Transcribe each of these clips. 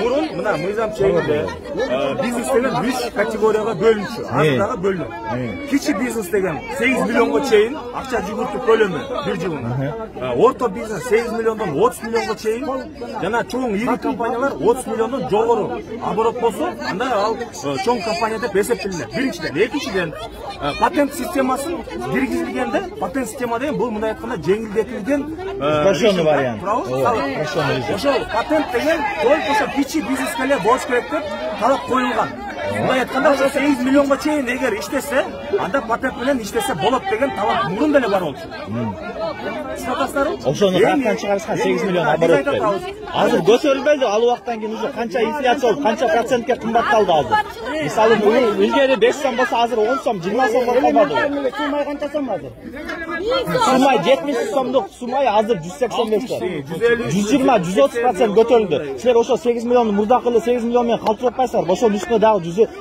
Burun mına mıyzam çeyinde bizneslerin 3 kategoriyaga bölünüşü, azdaga bölünüp. Kiçi biznes degen 8 milyonga çeyin akça jugurtup bölümü bir жылына. Orta biznes 8 milyondan 30 milyonga çeyin. Жана чоң ири компаниялар 30 milyondan жогору оборот болсо, анда ал чоң компания деп эсептелинет. Биринчиден, экинчиден патент системасын киргизилгенде, патент система деген бул мындай айтканда жеңилдетилген упрощенный вариант. Ошол патент деген только ошо кичи бизнеске эле болуш керек деп талап коюлган. Мындай айтканда ошо 8 миллионго чейин эгер иштесе, анда патент менен иштесе болот деген талап мурун деле бар болчу. Ошону кантан чыгарышкан 8 миллион оборот деп. Азыр көтөрүлбөйдү, ал убактан кийин уже канча инфляция болуп, канча процентке кымбатталды азыр. Мисалы, илгери 5 сом болсо азыр 10 сом, 20 сомго калбады. Сумай канча сом азыр? Сумай 70 сомдук сумай азыр 185 сом. 120-130% көтөрүлдү. Силер ошо 8 миллионду мурдакы эле 8 миллион менен калтырбайсыңар. Ошонун үстүнө дагы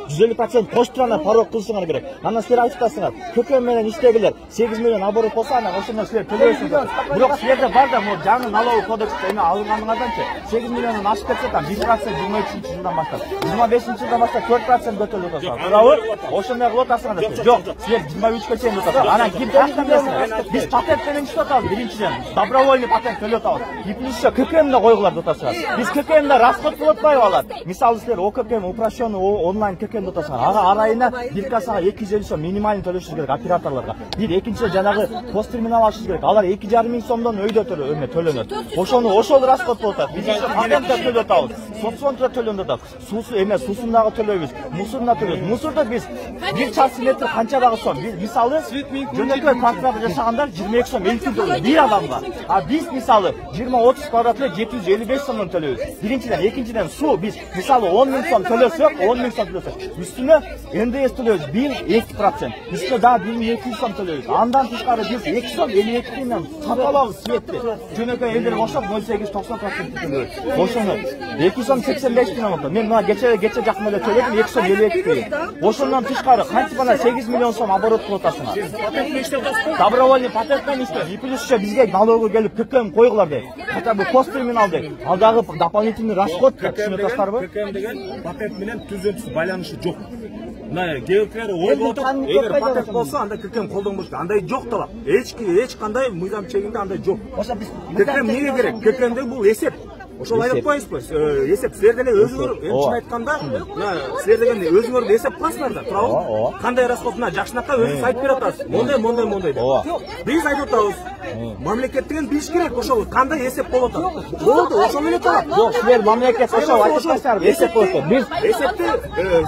150% коштурана парок кылышыңар керек. Анан силер айтып атасыңар, көкөм менен иштегилер 8 миллион оборот болсо, анан ошондо силер төлөйсүңөр. Бирок силерде бар да, могу жаңы налоговый кодексте эме алынганыңарданчы 8 миллиондон ашып кетсе, там 1% 23-жылдан баштап, 25-жылдан баштап 4% көтөрүлүп атасыңар. Туурабы? Ошондой кылып атасыңар. Жок, силер 23-ке чейин атасыңар. Анан ким качтан берсиңер? Биз патент менен иштеп атабыз, биринчиден. Добровольный патент төлөп атабыз. Экинчиси ККМде койгула деп атасыңар. Биз ККМде расход кылып атпайбы алар? Мисалы силер ОККМ упрощенный онлайн ККМде атасыңар. Ага арайына бир кассага 250 сом минимальный төлөшүш керек операторлорго. Бир экинчи жанагы пост терминал ачыш керек. Алар 2,5 миң сомдон өйдө төлөнөт. Ошол расход болуп атат. Биз патентте төлөп атабыз. Соцфондда төлөнүп атат. Суусу эме суусундагы төлөйбүз. Мусорда төлөйбүз. Мусорда биз 1 чарчы метр канчадагы сом. Биз мисалы жөнөкөй квартирада жашагандар 22 сом 50 төлөйт бир адамга. А биз мисалы 20-30 квадратта 755 сомдон төлөйбүз. Биринчиден, экинчиден суу биз мисалы 10 миң сом төлөсөк, 10 миң сом төлөсөк, үстүнө НДС төлөйбүз 1-2%. Үстүнө дагы 1200 сом төлөйбүз. Андан тышкары биз 2 сом 52 тиңден сатып алабыз светти. Жөнөкөй элдер кошоп 18-90% төлөйбүз. Ошону 2 сом 85 тиң болот. Мен мына кече жакында эле төлөдүм 2 сом 52 тиң. Ошондон тышкары кантип гана 8 миллион сом оборот кылып атасыңар. Патент иштеп атасызбы? Добровольный патент менен иштеп, и плюс еще бизге налоговый келип ККМ койгула дейт. Хотя бы пост терминал дейт. Ал дагы дополнительный расход деп түшүнүп атасыздарбы? ККМ деген патент менен түзөтүс байланышы жок. Мына кээбирлери ой болуп, эгер патент болсо анда ККМ колдонбош. Андай жок талап. Эч кандай мыйзам чегинде андай жок. Ошо биз ККМ эмнеге керек? ККМде бул эсеп. Ошол айтып коесузбу? Эсеп силер деле өзүңөр чын айтканда, силер деген өзүңөр эсеп кыласыңар да, туурабы? Кандай расход мына жакшынакка өзүңүз айтып берип атасыз. Мондай деп. Биз айтып атабыз. Мамлекет деген билиш керек, ошол кандай эсеп болуп атат. Болду, ошол эле талап. Жок, силер мамлекет ошол айтып атасыңар, эсеп болот. Биз эсепти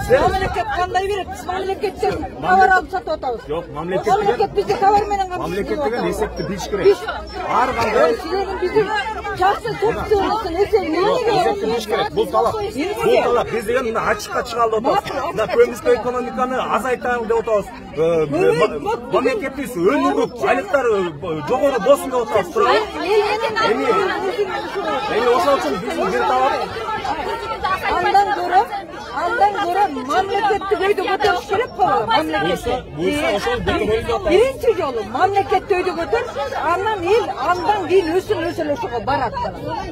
силер мамлекет кандай берет? Биз мамлекеттен товар алып сатып атабыз. Жок, мамлекет бизге товар менен гана. Мамлекет деген эсепти билиш керек. Ар кандай силердин биздин жакшы собственностун эсепти билиш керек. Бул талап. Бул талап. Биз деген мына ачыкка чыгалып атабыз. Мына көмүскө экономиканы азайталы деп атабыз. Мамлекеттин өнүгүп, айлыктары жогору болсун деп атабыз. Эми ошол үчүн биздин бир талап андан көрө мамлекеттик өйдө көтөрүш керек го. Мамлекет. Биринчи жолу мамлекет өйдө көтөр, андан кийин өсүл ошого барат.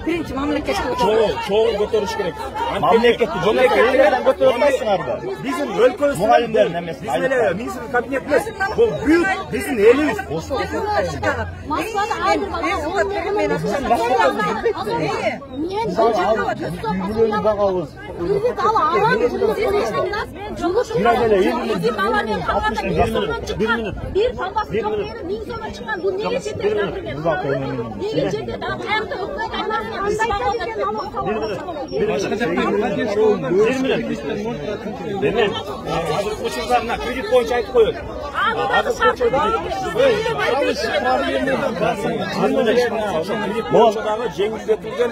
Биринчи мамлекет чоң көтөрүш керек. мамлекетти жөнөкөй көтөрүп атпайсыңар да. Биздин өлкөбүз мугалимдердин эмес. Биз эле министрлик кабинет эмес. Бул бүт биздин элибиз. Багабыз. Bir tambası çok yerin, min sona çıkan bu neye çetin yapırken? Neye çetin? Ayakta hükümet anlamıyor. Hazır koşullarına kredit boyunca ayıp koyun. Hazır koşullarına boğazdağı jengildetilgen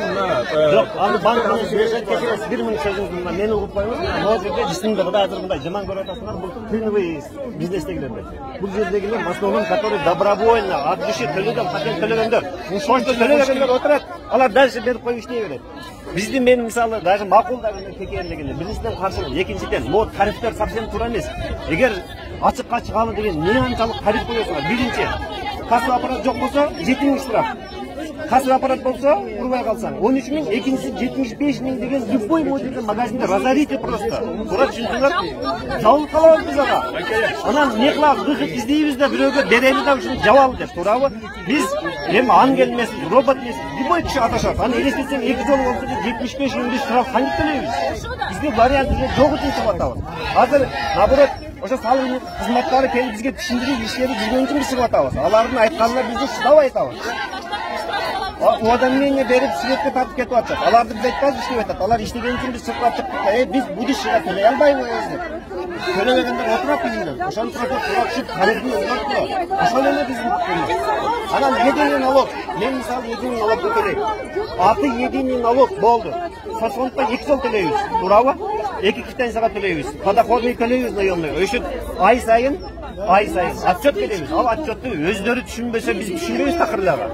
Yok, abi bankanın süreçten keçiresi bir minut sözünüzün var. Neni uğup koymuş. Mozir'de cisimde kadar hazır bunda. Jaman görüyortasınlar. Bu tüynüvü biznesdekilerinde. Bu жердегилер в основном, которые добровольно от души төлөгөн, патент төлөгөндөр. Ошончо төлөгөндөр отурат. Алар дальше берип коюп иштей берет. Биздин мен мисалы даже макулдагы текерилигинде биринчиден каршымын, экинчиден могу тарифтер совсем туура эмес. Эгер ачыкка чыгалы деген эмне анчалык тариф коесуңар? Биринчи, касса аппарат жок болсо 7000 штраф. Касса аппарат болсо урбай калсаң 13.000, экинчиси 75.000 деген любой модельдин магазинде разорите просто. Туура түшүндүңөр? Жабылып калабыз биз ага. Анан эмне кылабыз? Выход издейбиз да бирөөгө берели да ушуну жабалы деп, туурабы? Биз эми ангел эмес, робот эмес, любой киши аташат. Аны элестетсең 2 жолу болсо 75.000 штраф кантип төлөйбүз? Бизде вариант уже жок үчүн чыгып атабыз. Азыр наоборот ошо салым кызматтары келип бизге түшүндүрүп иштери жүргөн үчүн биз чыгып атабыз. Алардын айтканына биз чыдабай атабыз. Уведомление берип светке тартып кетип атышат. Аларды биз айтпайбыз иштеп атат. Алар иштеген үчүн биз чыгып аттык. Биз будущего төлөй албайбыз деп. Төлөбөгөндөр отурат билген. Ошону туруп түшүп тарифти өзгөртүп. Ошол эле биздин пикирибиз. Анан единый налог. Мен мисалы единый налог төлөйм. Аты единый налог болду. Соцфонддо 2 жол төлөйбүз. Туурабы? 2 квитанцияга төлөйбүз. Подоходный төлөйбүз наемный. Ошо ай сайын отчет беребиз. Ал отчетту өздөрү түшүнбөсө биз түшүнбөйбүз такырларга.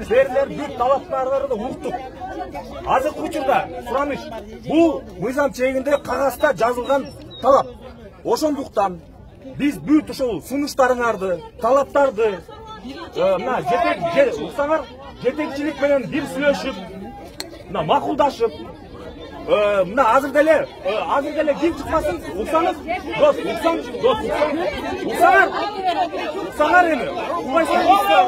Sizler büyük talaplarını da unuttuk. Azık uçurda сұраныш. Bu мыйзам чегинде кагазда жазылган талап. Ошондуктан биз бүт ошол сунуштарыңарды, талаптарды мына жетекчилик менен бир сүйлөшүп, мына макулдашып, мына азыр деле ким чыкпасын, уксаңыз, уксаңар эми, укпайсыңар.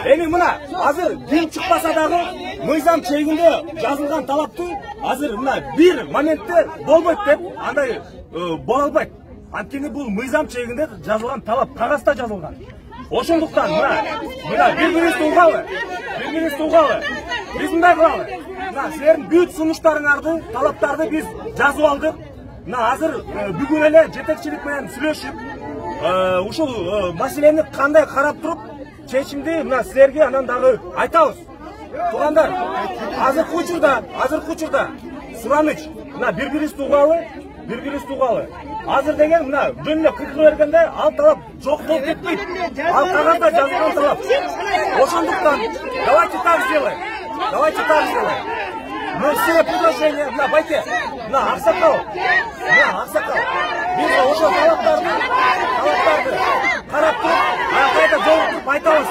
Эми мына азыр ким чыкпаса дагы мыйзам чегинде жазылган талапты азыр мына бир моментте болбойт деп андай боло албайт. Анткени бул мыйзам чегинде жазылган талап, кагазда жазылган. Ошондуктан мына бири-бирибизди угалы. Биз мындай кылалы. Мына силердин бүт сунуштарыңарды, талаптарды биз жазып алдык. Мына азыр бүгүн эле жетекчилик менен сүйлөшүп, ушул маселени кандай карап туруп, чечимди мына силерге анан дагы айтабыз. Туугандар, азыркы учурда сұраныч, мына бири-бирибизди угалы. Азыр деген мына жөн эле кыркырып бергенде ал талап жок болуп кетпейт. Ал кагазда жазылган талап. Ошондуктан давайте так сделаем. Мы все предложения, мына байке, мына аксакал. Биз ошол талаптарды карап туруп, кайда жол айтабыз.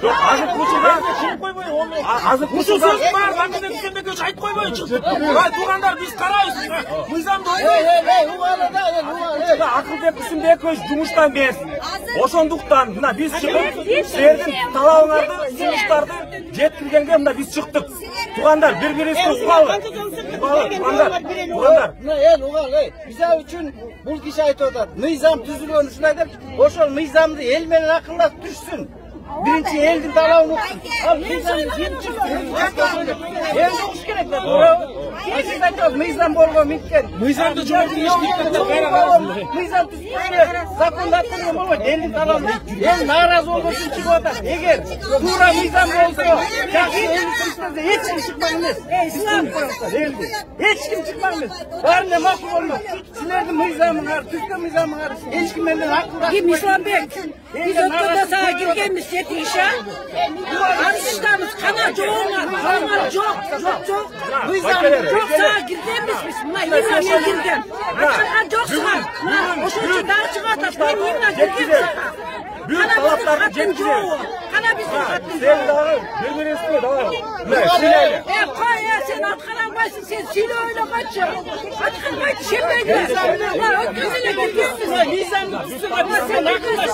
Yok, azık koşuldan azık koşuldan var. Vakıda bizden köç ayıp koymayın çıktı. Vay tuğanlar biz karayız. Mıyzamda akıl tepkisin diye köç cumuştan bersin. Oşonduktan buna biz çıkıp şehirden talağınlardı, sınışlardı jetkirgenge buna biz çıktık. Tuğanlar birbirisi uğalı. Tuğanlar. Bize üçün bu kişi aytıyorlar. Mıyzam tüzülüyor şunday dep, oşol mıyzamdı el menen akıllas düşsün. Birinci eldin talağını okusun. Al mıyzamı kim çıksın? El okuş gerek de doğru. Siz aytıyorlar mıyzam bolgo mitken. Mıyzamda cumhurdu işlikten Mıyzam tüzülüyor. Zakondattırıyor mu? Eldin talağını. El narazı olmasın çıkıyorlar. Eğer Tuğra mıyzam olsa yakşı elini kırıştırsa hiç kim çıkmamız. İslam koyarsa eldi. Hiç kim çıkmamız. Var ne makul olmaz. Sizlerden mıyzamın var, Türk'te mıyzamın var. Hiç kim benden hakkı. Kim İslam Bey? Biz okulda sağa girgenmiş yetişe. Arışlarımız kana çoğunlar. Kanlar çok. Çok sağa girgenmiş biz. Bunlar yine girgen. Açıklar çok sağa. O çocuğu daha çıkartar. Ben yine girgen sağa. büyük salaplarını cemkile. Kana bizim hattımız. Sen daha birbirine daha. Koy ya sen atkanan başsın sen sile öyle kaçıyor. Atkan kaç şimdi. Lan o gözüne gidiyorsun. Mizanlı düşsün. Sen arkadaş.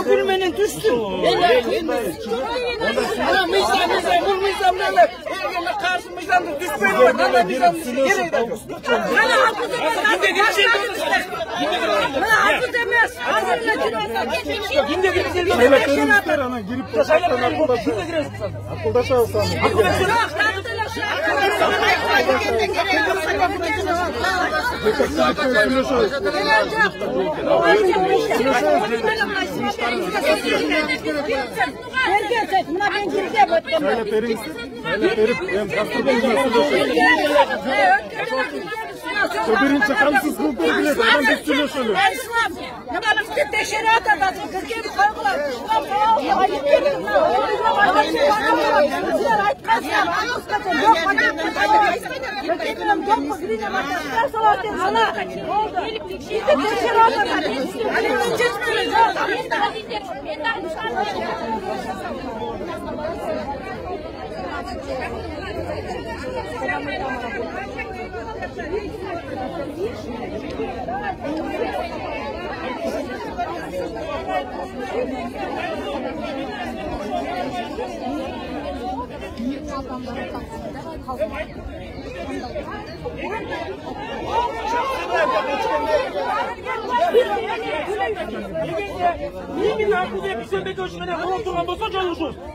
Gülmenin düşsün. Bu mizanlarla elgirle karşı mizanlı düşmeyin. Bana mizanlı nereye de Bana hapus demez. Bana hapus demez. Hazırla cürüyorsan. Yine girip girip de sayılar akılda girersin sen. Akılda çalsan. Birinci çıkarsız kultur bile ben de sürüyor şöyle.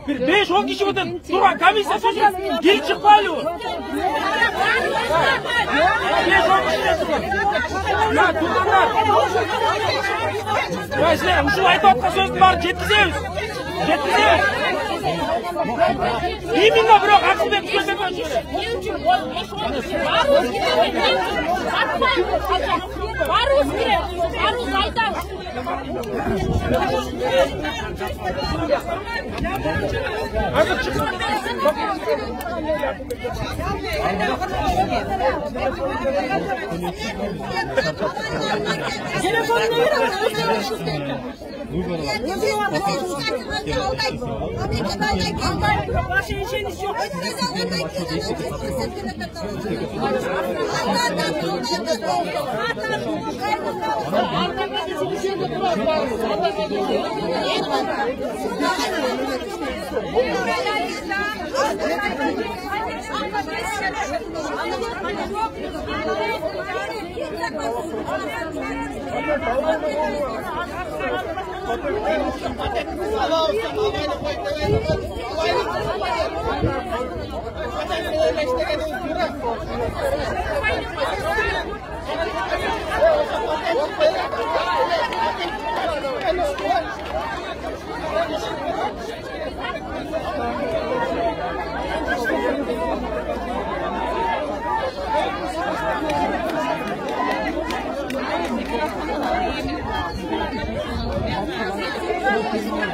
Bir 5-10 kişi bakın duran komisya sözü geri çıkmalıyor. 5-10 kişi ya duranlar. Ya işte şu aytapka söz var жеткіземіз. İyi mi de bırak aklımda bir söz yapar şöyle. Baruz girer. Baruz aytar. Artık çıkın.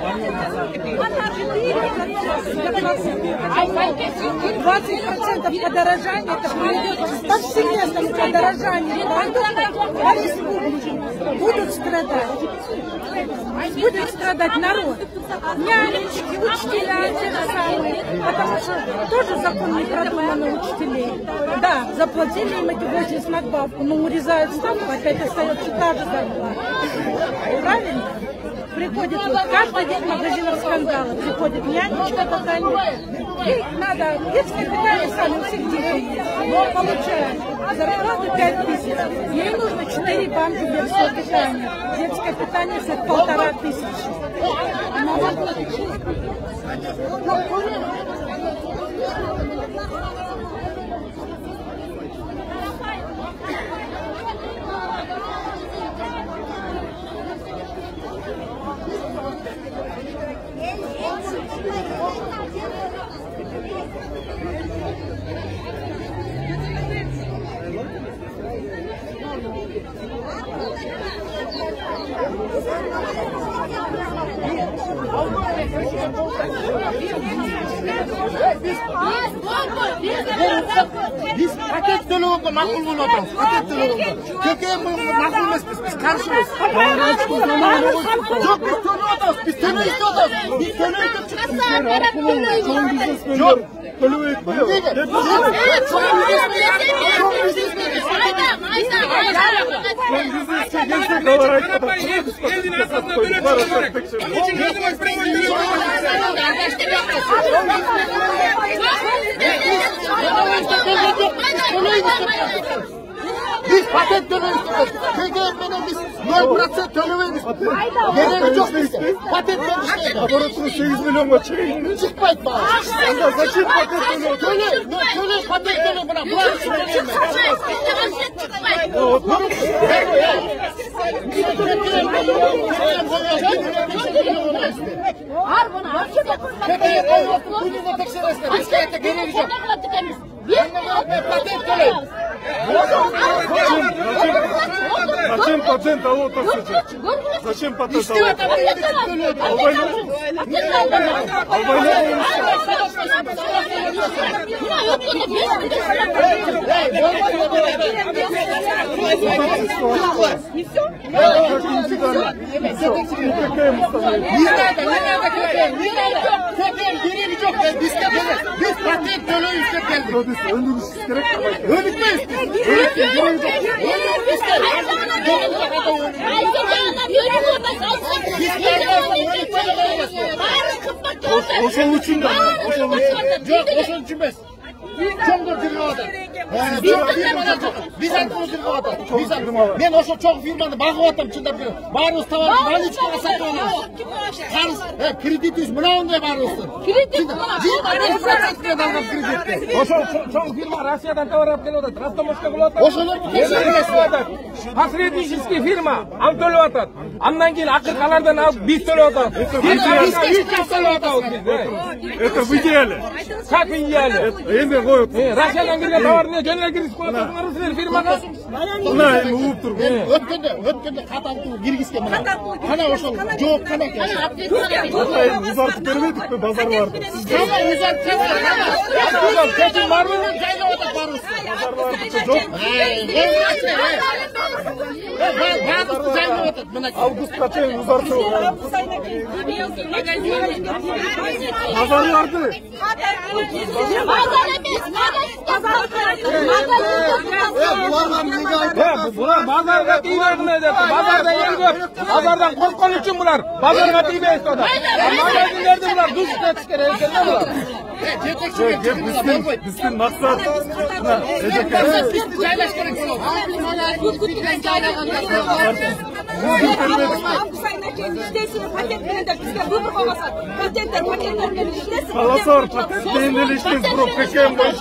20% подорожания, это приведет к повсеместному подорожанию продуктов, будут страдать. Будет страдать народ. Нянечки, учителя те же самые. Потому что тоже закон не продуман на учителей. Да, заплатили им эти 80 надбавку, но урезают ставку, опять остается та же зарплата. Правильно? Приходит вот каждый день в магазинах скандалы. Приходит нянечка какая-нибудь. Ей надо детское питание сами у всех детей есть. Но получает зарплату 5000. Ей нужно 4 банки детского питания. Детское питание стоит 1500. Biz paket to'lovga ma'qul bo'lamiz. Paket to'lovga. Keyin ma'qul emas, biz qarshimiz. Yo'q, biz to'layapmiz. Biz to'layapmiz. Biz to'layapmiz. Yo'q, biz paket to'laymiz. Keyin biz 0% to'laymiz. Gerek yok bizga. Paket to'laymiz. Аппаратура 8 millionga chiqmaydi. Chiqmaydi bana. Unda zachем paket to'laydi? To'lay paket to'lay bana. Bular Зачем патент алотов? Зачем патент алотов? Ошол үчүн да, ошол үчүн. Жок, ошол үчүн эмес. Чоңдор жүрүп атат. Биз антып мен ошо чоң фирманы багып атам, чындап келе. Баарыбыз товар наличкага сатып алабыз. Карыз, кредитибиз мынандай баарыбыздын. Кредит алган кредитти. Ошол чоң фирма Россиядан товар алып келип атат. Растамовка болуп атат. Ошолорду текшерип Посреднический фирма алып төлөп атат. Андан кийин акыркалардан алып биз төлөп атабыз. Это в идеале. Как в идеале? Эми коюп. Россиядан келген товарды жөн эле киргизип коюптуңар силер фирмага. Мына эми ууп туруп. өткөндө каталуу киргизген мына. Кана ошол жооп кана экен. Узартып бербедикпи базарларды? Чечим барбы? Жайлап атат баарыбыз. Базарларды жок. Баарыбыз жайлап атат мына. Августка чейин узартып. Bazarlardı. Bular bazarga tiymeyin dedi. Bazarda yer köp. Bazardan korkkan için bular. Bazarga tiymeyiz o da. Magazinlerde bular duş yetişkere eserler bular. Bizim maksat Kalasor patent değinilişiniz bu pekem boş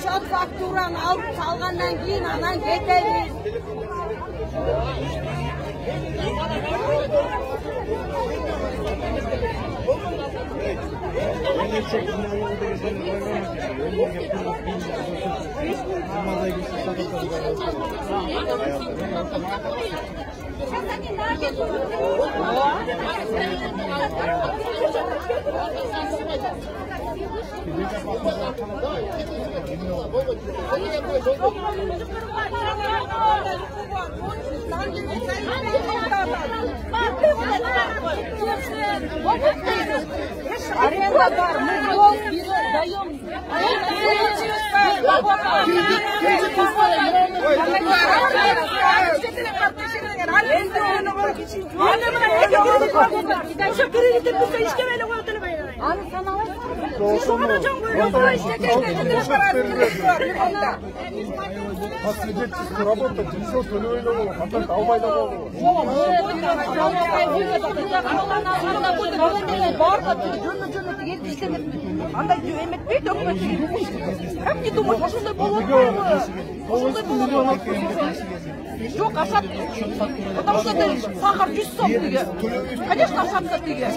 Şat fakturanı alıp salgandan keyin anan ketemiz. Arenda var, muzol, dayım. работать, все, что ли, а так албайда болды. Андай эметпейт, өкмөт. Как не думать, ошондой болот койбу? Ошондой болот. Жок, ашат. Потому что сахар 100 сом тиги. Конечно, ашатса тиги. 5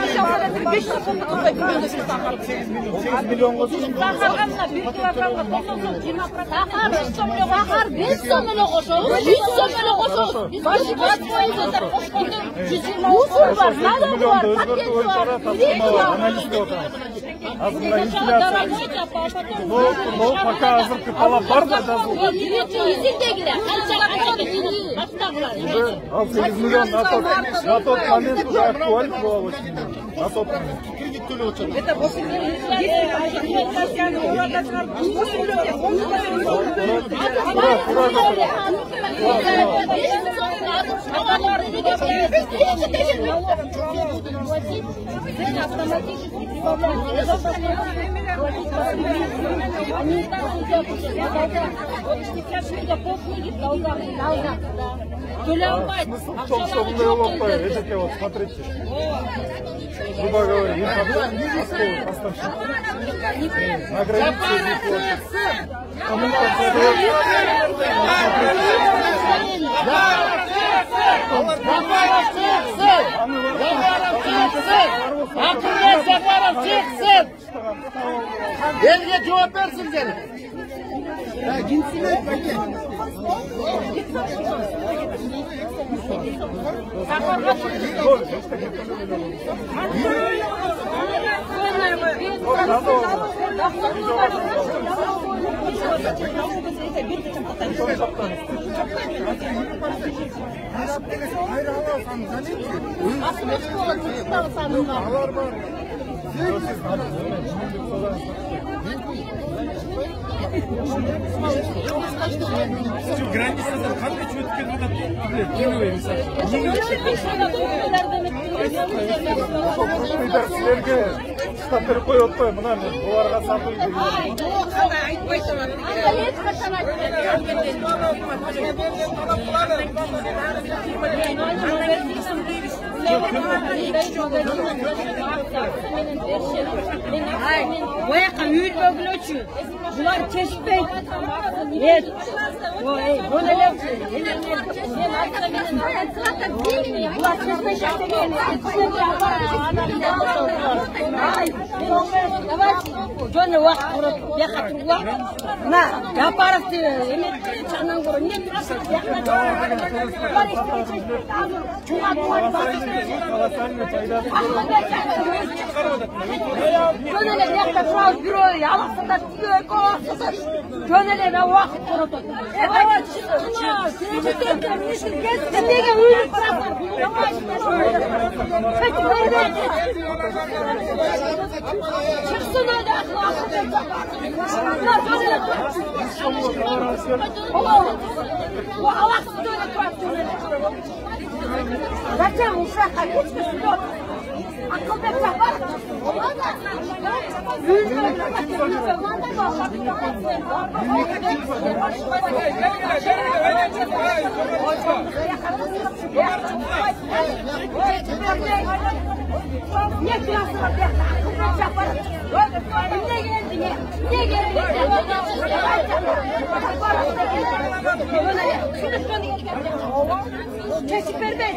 киши алса 500 сомдук кылбай күнүнө сахар. 8 миллионго Сахарга мына 1 килограммга 90 сом, 20%. Сахар 3 сом эле, сахар 5 сом эле кошобуз. 100 сом эле кошобуз. Биз 20% кошкондо 120 сом бар. Надо бар. өзгөртүп барат, анализге отурат. Азыркы инфляция. Бул пока азыркы талап бар да жазылды. Изилдегилер канча кийин баштагылар. Ал 8 миллион на тот момент уже актуально было очень. На тот момент. Кредит төлөп отурат. Это 8 В том, что в Европе, видите, вот смотрите. Грубо говоря, инфляция поставщик. Ограничить не платят. Кому-то Elga javob bersinlar. Границадан қандай өтіп кетіп жатады? Келуі мысалы. Сіздерге штаттар қойып қой, мына оларға сату деген. айтпай Ояққа үйіл бөгілөчү. Бұлар кешпейді. Ой, бұл әлемші. Бұлар кешпей шәктеген. Жоны уақыт құрып, яқатын уақыт. На, япарықты еметті чаңнан құрып. Не тұрасың? Яқына Gönele yakta şurası büroyu yalasınlar, tüyü kolasınlar. Gönele ne vakit kurudu. Evet, sürücüden misal gezdi. Dege ürün bırakın. Peki böyle. Çıksın öyle aklı. Bu alaksız öyle tuvalet. Zaten uşaklar hiçbir yok. Akıl bekler var. Niye kirası var? Akıl bekler var. Niye geldi? Niye geldi? Kesip vermeyin.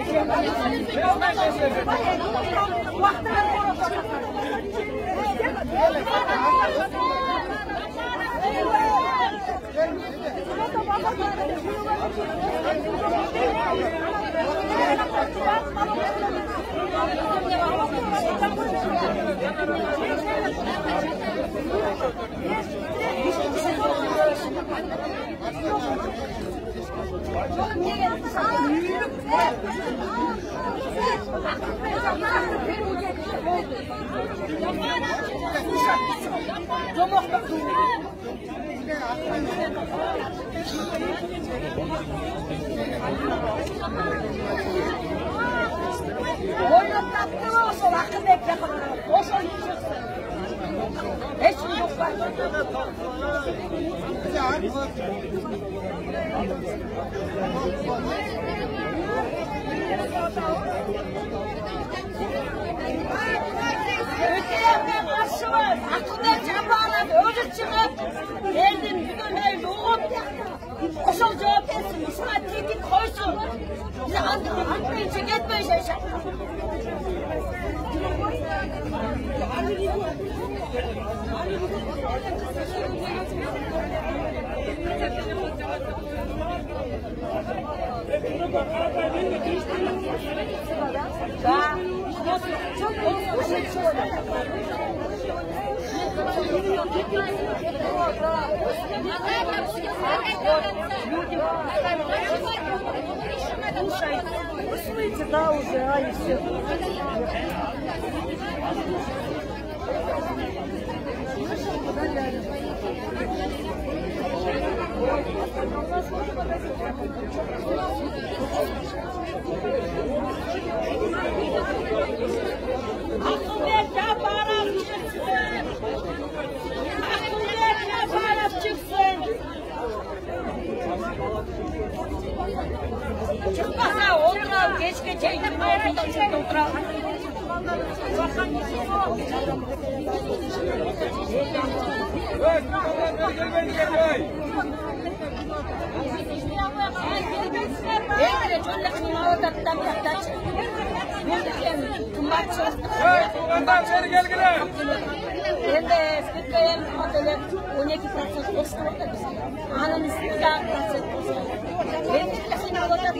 Geldim bugün yoğun koşul cevap etsin. Şuna tekin koysun. Bize anlayacak etmeyecek. Слышите, да, уже, а и все. Çıkmasa oturalım, geç geçeydim, bayramda çıktı oturalım. Evde çocukların ağırdattan yaktaç. Birlikte kumar çalıştık. Evde Türkiye'ye modelem 12% koştu da biz. Anın ismi daha koştu. Evde de ağırdat.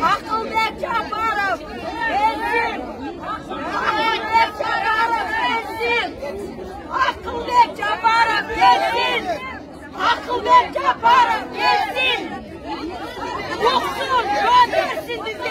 Akıl bekçi yaparım. Benzin. Akıl bekçi yaparım. Benzin. Akıl bekçi yaparım. Benzin. Yoksun. Göndersin bizi.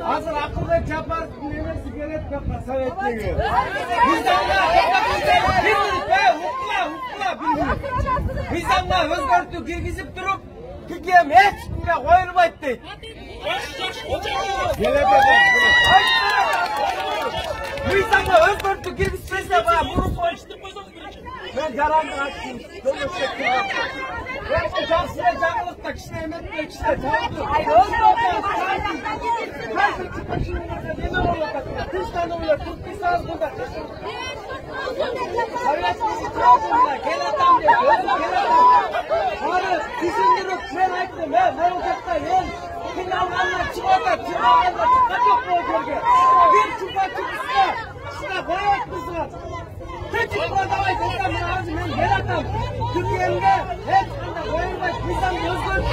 Hazır akılda çapar, dinleme sigaret kapar, Sovet'teki. Bizden özgürtü girgizip durup, Türkiye'm hiç kimde koyulmaydı deydi. Bizden özgürtü girgizipse bana bunu koyuştum. Ben yarandım açtım, dolu çektim. Ben bu cansıya canlılıkta kişine emetmek işte canlı. Hayır, Nasıl çıkışınlarda ne olacak? Kıştan oluyor, Türkistan burada. Sovyetimizi çoğunluğuna gel adam diye, gel adam. Sonra düşündürüp ben ayıktım, ne olacak da yol. Şimdi Almanlar çıkarlar, çıkarlar, çıkar yok mu o bölge? Bir çupa çıkışına, şuna bayat mısın? Küçük buradayız, oradan ben ağzım, ben gel adam. Türkiye'mde hep koyulmak, bizden özgür.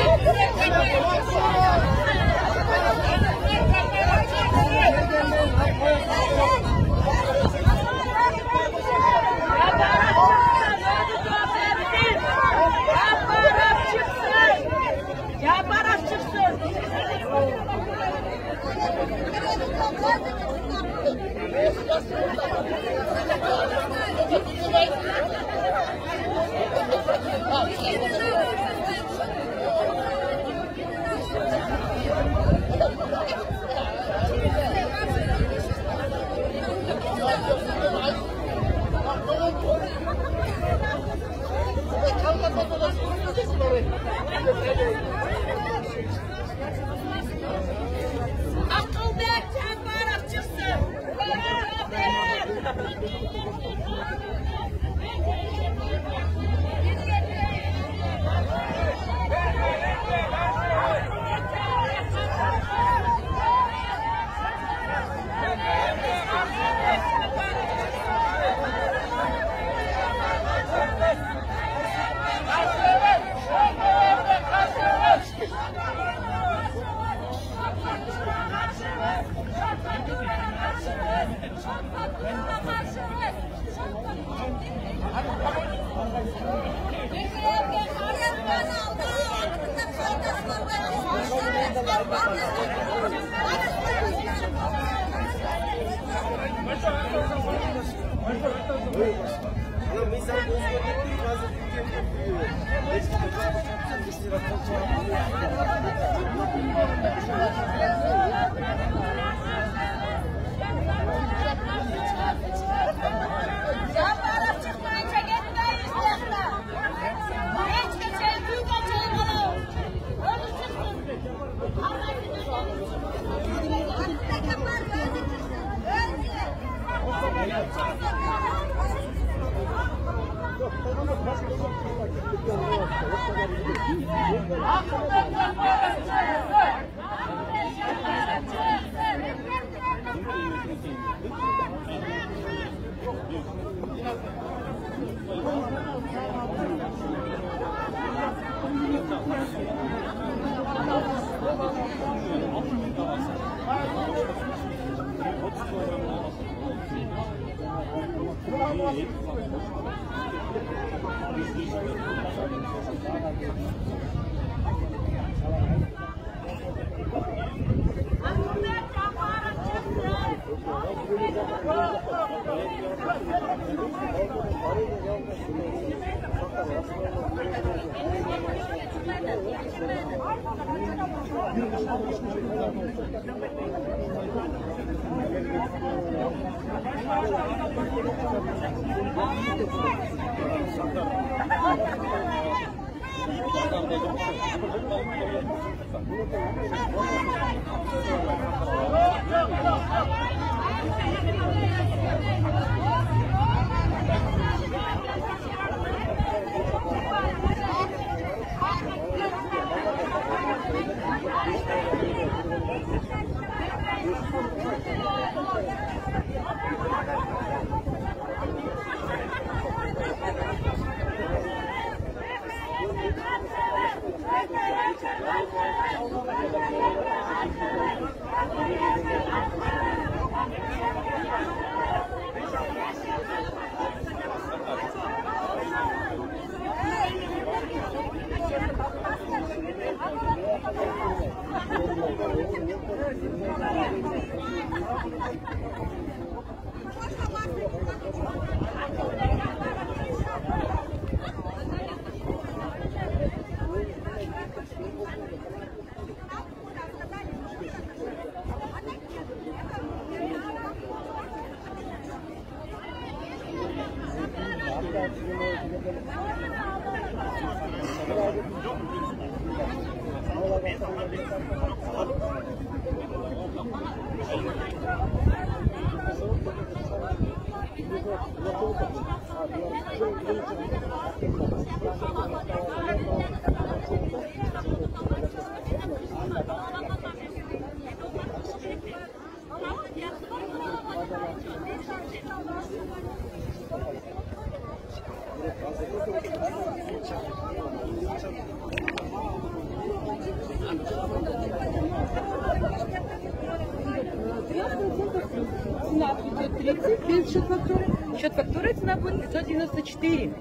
Цена 530 без счет фактуры. Счет фактуры цена будет 594.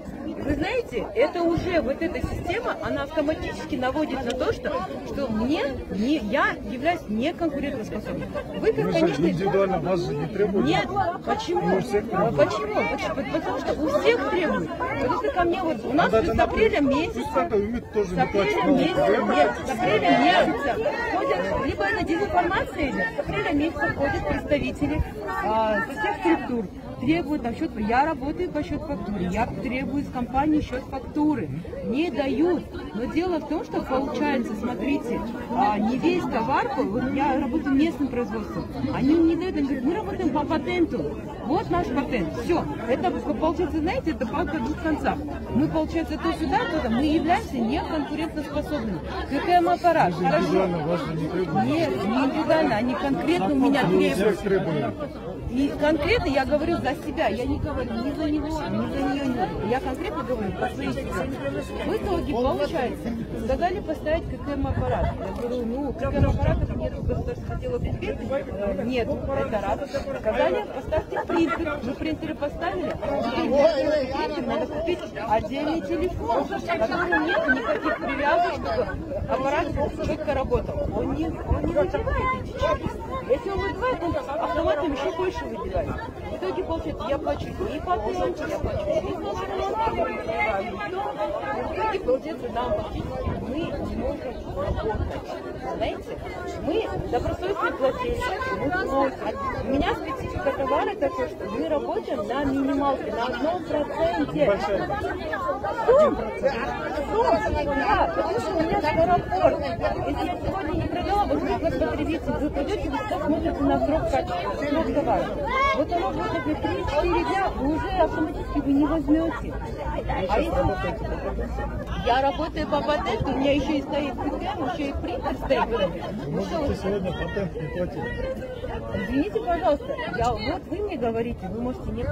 Вы знаете, это уже вот эта система, она автоматически наводит на то, что я являюсь неконкурентоспособной. Вы, как, конечно, индивидуально вас же не требуют. Нет, почему? Почему? Потому что у всех требуют. Потому что ко мне вот у нас с апреля месяца, с апреля месяца ходят, либо это дезинформация идет, с апреля месяца ходят представители со всех структур. Требуют там счет, я работаю по счет фактуры, я требую с компании счет фактуры, не дают. Но дело в том, что получается, смотрите, не весь товар, вот я работаю местным производством, они не дают, они говорят, мы работаем по патенту, вот наш патент, все. Это получается, знаете, это палка в двух концах. Мы, получается, то сюда, то мы являемся неконкурентоспособными. ККМ-аппарат, хорошо. Нет, не индивидуально, они конкретно у меня требуют. И конкретно я говорю за себя, я не говорю ни за него, ни за нее. Я конкретно говорю про свои себя. В итоге, получается, сказали поставить ККМ-аппарат. Я говорю, ну, ККМ-аппаратов нет у государственного отдела предприятий. Нет, это раз. Сказали, поставьте принтер. Мы принтеры поставили. Принтер, надо купить отдельный телефон, в котором нет никаких привязок, чтобы аппарат четко работал. Он не выдевает эти чипы. Если он выдевает, он автоматом еще больше выдевает. В итоге, получается, я плачу и патент, я плачу и в итоге, получается, нам фактически мы не можем работать. Знаете, мы добросовестные плательщики, мы платим. У меня специфика товара такая, что мы работаем на минималке, на 1%. Да, потому что у меня скоропорт. Если я сегодня не продала, вот вы как потребитель, вы придете, вы смотрите на срок качества, срок товара. Вот оно будет, например, 3-4 дня, вы уже автоматически вы не возьмете. А если я работаю по патенту, у меня еще и стоит ККМ, еще и принтер стоит. Ну, что вы сегодня патент не платили? Извините, пожалуйста, вот вы мне говорите, вы можете не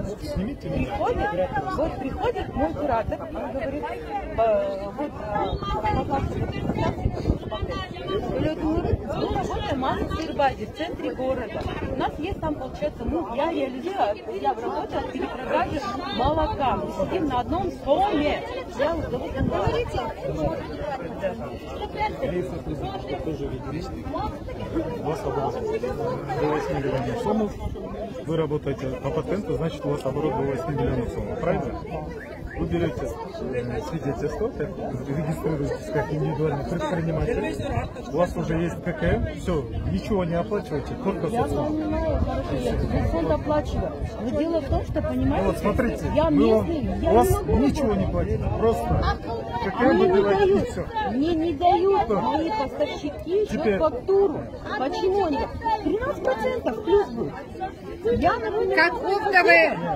приходит мой куратор, он говорит, вот, Мы работаем в Сырбазе, в центре города. У нас есть там, получается, я реализую, я работаю от перепродажи молока. Мы сидим на одном столе. Я говорите? У вас оборот до 8 миллионов сомов. Вы работаете по патенту, значит у вас оборот до 8 миллионов сомов. Правильно? Вы берете свидетельство, регистрируетесь как индивидуальный предприниматель, у вас уже есть ККМ, все, ничего не оплачиваете, только Я социал. понимаю, я фонд оплачиваю. Но дело в том, что, понимаете, Вот смотрите, я местный, я у вас не могу ничего не платить, просто ККМ Мне не выбиваете и дают, все. мне не дают мои поставщики Теперь- фактуру. Почему они? 13% плюс будет. Я, например,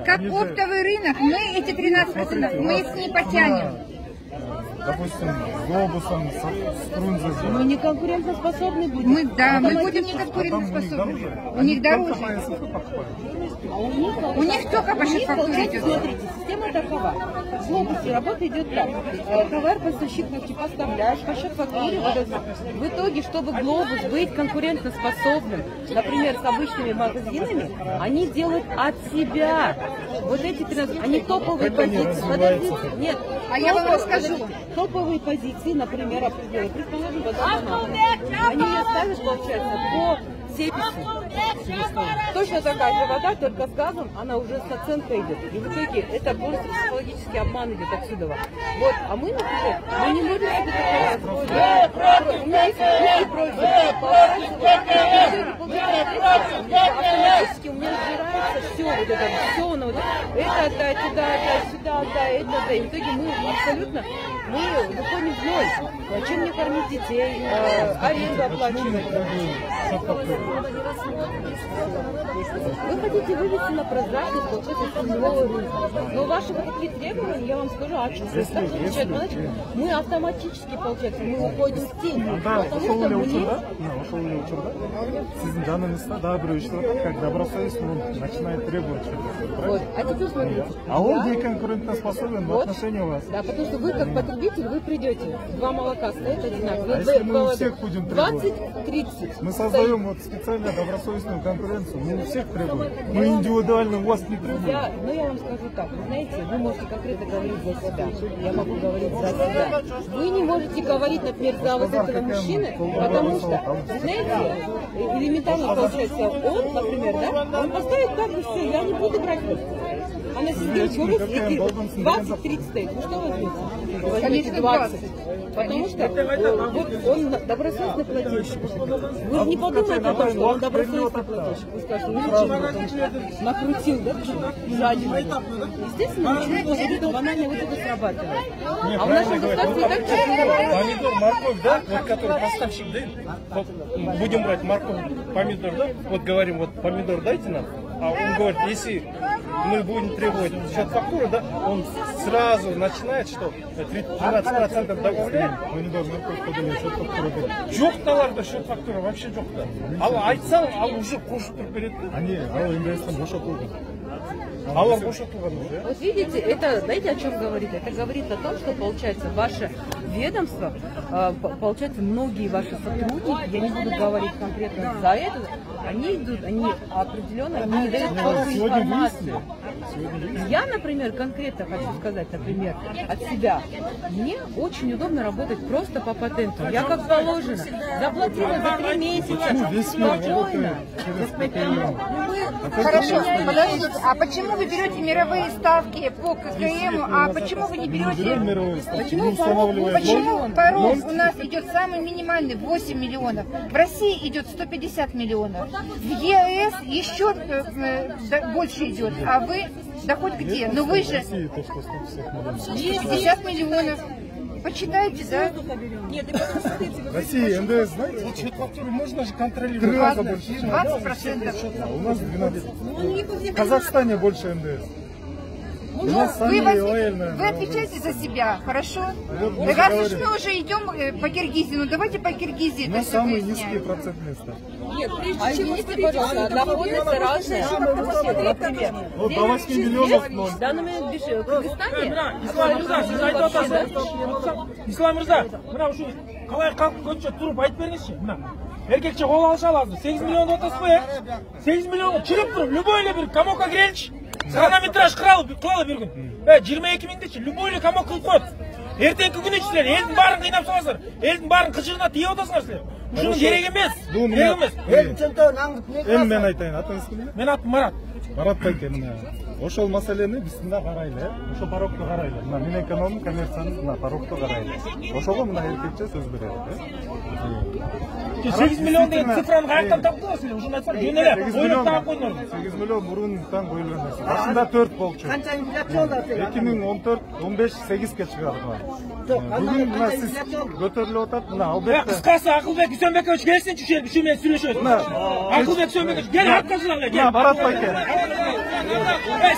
Как оптовый рынок, мы эти 13%, мы их не потянем. Допустим, с глобусом, с Струнзе. мы не конкурентоспособны будем. Мы будем не конкурентоспособны. У них дороже. У них только по шеф-фактуре идет. Смотрите, система такова. В глобусе работа идет так. Товар поставщик ты поставляешь по шеф-фактуре. В итоге, чтобы глобус быть конкурентоспособным, например, с обычными магазинами, они делают от себя. Вот эти 13, они топовые позиции. Подождите, нет. А я вам расскажу. Топовые позиции, например, определяют. Предположим, они ее ставят, получается, по сепису. Точно такая же вода, только с газом, она уже с оценкой идет. И в итоге это просто психологический обман идет отсюда. Вот. А мы, например, мы не можем себе такое позволить. У меня есть просьба. Автоматически у меня сбирается все, вот это все, ну, вот это отдай, туда отдай, сюда отдай, это отдай. В итоге мы абсолютно выходим в ноль. Чем мне кормить детей, аренду оплачивать. Вы хотите вывести на прозрачность, получается, новый рынок. Но ваши вот такие требования, я вам скажу, мы автоматически, получается, мы уходим в тень. Потому что мы Sizin canınız da daha bir как добросовестный, он начинает требовать чего-то. вот. А теперь смотрите. А он не конкурентоспособен в отношении вас. Да, потому что вы как потребитель, вы придете, два молока стоят одинаково. А если мы у всех будем требовать? 20-30. Мы создаем вот специально добросовестную конкуренцию, мы у всех требуем. Мы индивидуально у вас не требуем. Я вам скажу так, вы знаете, вы можете конкретно говорить за себя, я могу говорить за себя. Вы не можете говорить, например, за вот этого мужчины, потому что, знаете, элементарно получается, он, например, да, он поставит так и все, я не буду брать. А на системе груз 20-30 стоит. Ну что возьмете? Возьмите 20. Потому что вот он добросовестный плательщик. Вы не подумайте о том, что он добросовестный плательщик. Вы скажете, ну что, накрутил, да? Жадину. Естественно, начинает вот это банально вот это срабатывает. А в нашем государстве так часто Помидор, морковь, да? Вот который поставщик, да? Вот, будем брать морковь, помидор, да? Вот говорим, вот помидор дайте нам. А он говорит, если мы будем требовать счет фактуры, да, он сразу начинает, что 13% добавляет. Помидор, морковь подали, счет фактуры. Жоқ товарда счет фактура, вообще жоқ та. Ал айтсаң, ал уже қосып тұрып береді. Они, ал МДС-тен бошатылды. Алар бошатылған уже. Вот видите, это, знаете, о чем говорит? Это говорит о том, что, получается, ваше ведомство, получается, многие ваши сотрудники, я не буду говорить конкретно за это, они идут, они определенно не дают полную информацию. Я, например, конкретно хочу сказать, например, от себя. Мне очень удобно работать просто по патенту. Я как положено. Заплатила за 3 месяца. Спокойно. Хорошо, подождите, а почему вы берете мировые ставки по ККМ, а почему вы не берете... Почему порог у нас идет самый минимальный 8 миллионов, в России идет 150 миллионов, в ЕС еще больше идет, а вы доход где? Ну вы же 150 миллионов. Почитайте, да? Россия, НДС, знаете? Вот счет фактуры можно же контролировать. 20%. А у нас 12. В Казахстане больше НДС. Вы отвечаете за себя, хорошо? Раз уж мы уже идем по Киргизии, ну давайте по Киргизии. У нас самый низкий процентный ставка. Нет, извините, пожалуйста, доходы разные. Например, Вот до 8 миллионов ноль. в данном в Кыргызстане Ислам Мырза, мына ушу қалай қалып көтше тұрып айтып беріңізші. Мына еркекше қол алыша аласыз. 8 миллион отасы қой, 8 миллион чиріп тұрып, любой бір комокқа кірелші. Хронометраж қылалы бір күн. 22 мыңдеші, любой комок қылып қойып. Ертеңгі күні сіздер елдің барын қинап соғасыздар. Елдің барын қылшығына тие отасыңдар сіздер. Ушының керек емес. Мен айтайын, атыңыз кім? Мен атым Марат. Марат байке, мына ошол маселени биз мына карайлы, ошо барокто карайлы. Мына мен эконом коммерцияны мына барокто карайлы. Ошого мына эркекче сөз берет. 8 миллион деген цифраны каяктан таптыңар силер? Ушуну айтсам жөн эле. Ойлоп таап койдуңар. 8 миллион мурунтан коюлган нерсе. Башында 4 болчу. Канча инфляция болду? 2014-15 8ке чыгарды. Бүгүн мына сиз көтөрүлүп атат, мына албетте. Кыскасы Акылбек Үсөнбекович келсинчи ушул жерге менен сүйлөшөбүз. Акылбек Үсөнбекович кел арткасынан кел. Марат байке.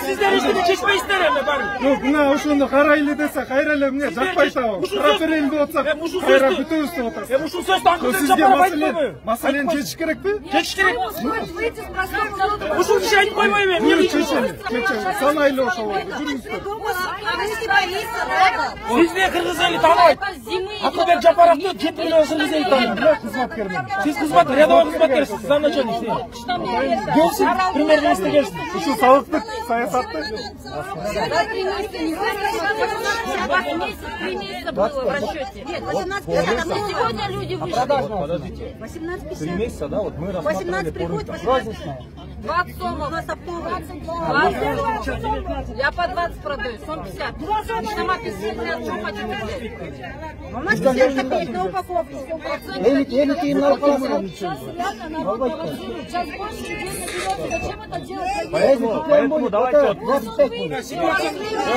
Сиздер эчтеке чечпейсиздер эми баары. Жок, мына ошону карайлы десе, кайра эле эмне жакпайт абы. Карап берели деп атсак, кайра бүтөбүз деп атасыз. Ушул сөздү Акылбек Сизге Жапаров айтып койбойбу? маселени чечиш керекпи? Чечиш керек. Ушул киши айтып койбойбу? Бuyurun çeçelim. Sanaylı ошол. Жүрүңүздөр. Siz ne Kırgız eli tanıyın? Akılbek Japarov'tu 7 milyon Kırgız eli tanıyın. Kızmatkер мен. Siz kızmat, рядовой kızmatkersiniz. Siz anlaşılın işte. Gelsin, pремьер-министр gelsin. Şu sağlıklık sayasatты. 3 месяца было в расчете. Нет, 18 сегодня люди вышли. Подождите. 3 месяца, да, вот мы рассматривали по рынку. 20 сомов. Я по 20 продаю, сом 50. Сама 50, что хотите взять? У нас 50 копеек на упаковку. Сейчас больше людей наберется. Зачем это делать? Поэтому давайте вот 25 будет.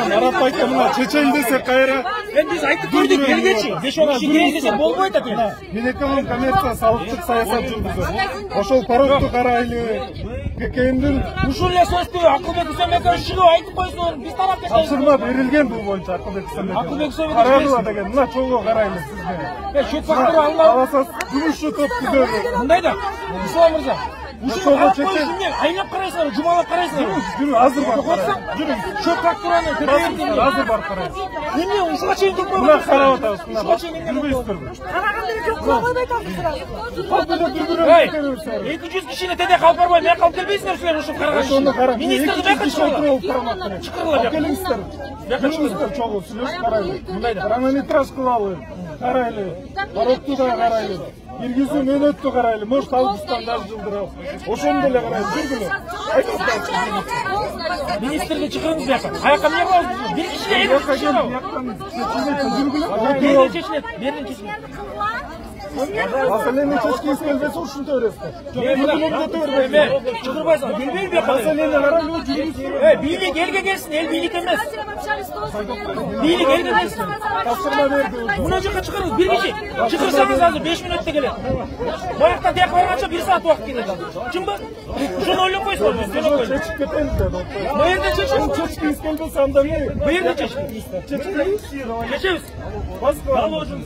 Марат байке мына чечейин десе кайра. Biz aytıp gördük, gel geçin. 5-10 kişi gelin dese bol boy takın. Мен эконом коммерция салыктык саясат жүргүзөм. Ошол парокту карайлы. Кекендин Ушул эле сөздү Акылбек Үсөнбекович чыгып айтып койсун. Биз тарап кетебиз. тапшырма берилген бул боюнча Акылбек Акылбек Үсөнбеков. Үсөнбеков Карадыла деген мына чогуу карайлы сизге. Шөт фактору алынабы? Аласыз жумушчу топ түзөлү. Мындай да. Ислам мырза. Ушул Ошого алып чечен. коюшун айнап карайсыңар, жумалап карайсыңар. Жүрүң, азыр бар. Жүрүң. Шөт фактораны көтөрүп Азыр бар карайсыз. Эмне ушуга чейин келип Мына койбойсуңар? карап атабыз, мына Ушуга чейин эмне жүрбөйсүздөрбү? Эй, 200 кишини теде калып барбай, мен калып келбейсиңер силер ушул караган. Ошону карап, Министрди бияка чыгырлар. Чыгырлар бияка. Келиңиздер. Жүрүңүздөр чогуу сүйлөшүп карайлы. Мындай да. Хронометраж кылалы. Карайлы. Барокту да карайлы. Киргизүү мөөнөттү карайлы. Может августтан даже жылдырабыз. Ошону деле карайлы. Жүргүлө. Министрди чыгырыңыз бияка. Каяка эмне кылабыз? Бир киши эле чыгабы. Берден чечилет. Берден чечилет. Маселени чечкиңиз келбесе ушинте бересиздер. Чыгырбайсың. Билбейм бияка. Маселени карайлы жүрүңүздөр. Бийлик элге келсин, эл бийлик эмес. Бийлик элге келсин. Тапшырма берди. Мына жака чыгарыңыз, бир киши. Чыгырсаңыз азыр 5 мүнөттө келет. Баяктан тияка барганча 1 саат убакыт кетет азыр. Чынбы? Ушуну ойлоп койсуңар, мен ойлоп койдум. Чечип кетелиз деп. Бу жерде чечиңиз. Чечкиңиз келбесе анда эмне? Бу жерде чечиңиз. Чечебиз. Доложим.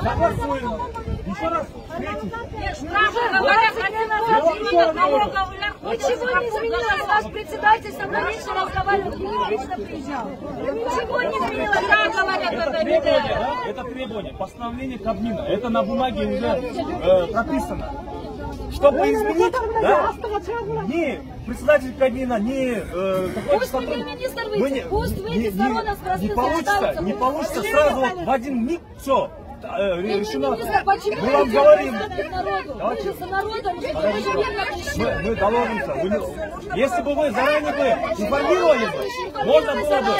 Соглас свой. Еще раз. Ничего не изменилось, ваш председатель со мной лично разговаривал, не лично приезжал. Ничего не изменилось, да, говорят, Требование, да? Это требование, постановление Кабмина. Это на бумаге уже прописано. Чтобы изменить, да? Не председатель Кабмина, не какой-то сотрудник. Не получится сразу вот в один миг все. Решено. Мы вам говорим. Мы доложимся. Если бы вы заранее бы информировали, можно было бы.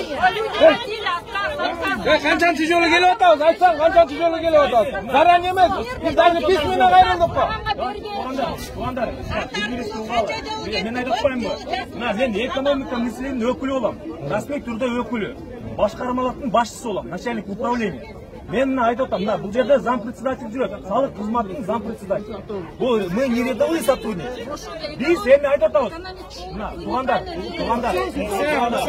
Канчан тяжело келип атабыз, айтсаң канчан тяжело келип атабыз. Заранее эмес, биз даже письменно кайрылдык го. Туғандар, мен айтып қояйын ба? Мен экономика мәселенің өкілі болам. Расмек түрде өкілі. Башқармалықтың басшысы болам, начальник управления. мен мына айтып отырмын, мына бұл жерде зам председатель жүреді, салық қызметінің зам председатель. Бұл мы не рядовые сотрудники. Біз эми айтып отырмыз. Мына туғандар,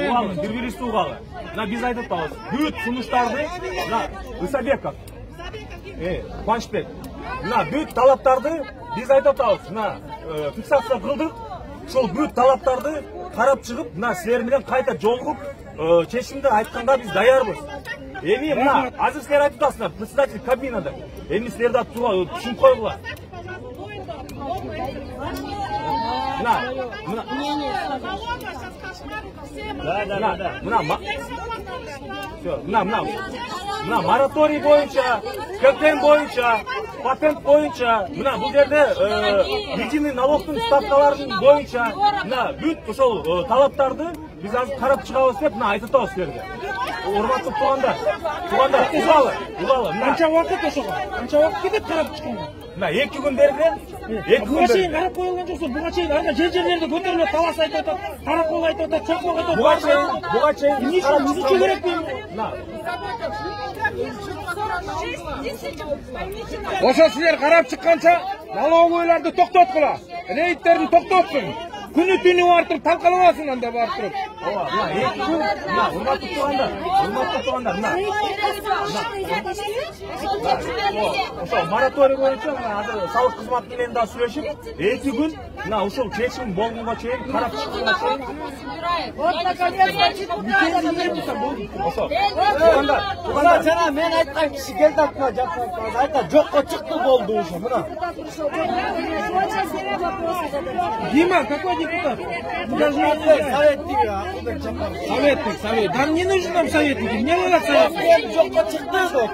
уғалын, бербелесті уғалы. Мына біз айтып отырмыз. Бүт сунуштарды, мына Исабеков, Қуанышбек, мына бүт талаптарды біз айтып отырмыз. Мына фиксация қылдық. Шол бүт талаптарды қарап шығып, мына сілерменен қайта жолығып, чешімді айтқанға біз даярбыз. Эми мына азыр силер айтып атасыздар, председатель кабинада. Эми силерди түшүнүп койгула. Мына мораторий боюнча, ККМ боюнча, патент боюнча, мына бул жерде единый налогтун ставкаларынын боюнча, мына бүт ошол талаптарды биз азыр карап чыгабыз деп мына айтып атабыз силерге. Урматтуу туугандар, угалы. Канча убакыт ошого? Канча убакыт кетет карап чыкканга? Мына 2 күн берген, 2 күн буга чейин карап коюлган жоксу, буга чейин арга жер-жерлерде көтөрүлөт, талас айтып атат, каракол айтып атат, чакмак айтып атат. Буга чейин эмне үчүн түзүчү керекпи? Ошо силер карап чыкканча налоговыйларды токтоткула. Рейдтерин токтотсун. Күнү түнү артып талкалабасын анда барып туруп. Урматтуу туугандар, ошо мораторий боюнча азыр салык кызматы менен да сүйлөшүп, 2 күн мына ушул чечим болгонго чейин карап чыкканга чейин. Ошо. Туугандар, жана мен айткан киши келди атма жаппай, айта жокко чыкты болду ошо. Мына. Дима, какой депутат? Советник. Да не нужен нам советник. Мне надо советник. Жокко чыкты ошо.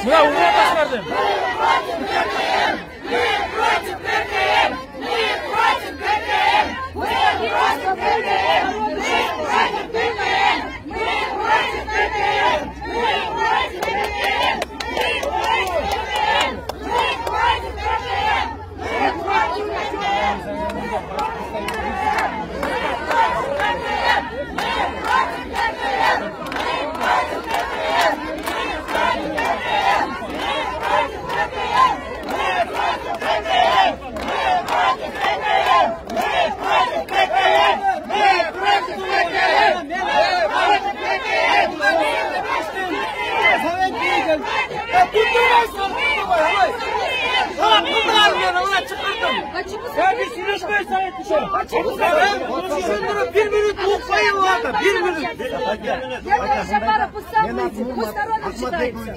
Мына угатасыңарды. Ya bir sürüşmeyi sayet bir şey. Bir minut укпайым алады, 1 минут. Я Шапаров выставляйте, пусть народ читается.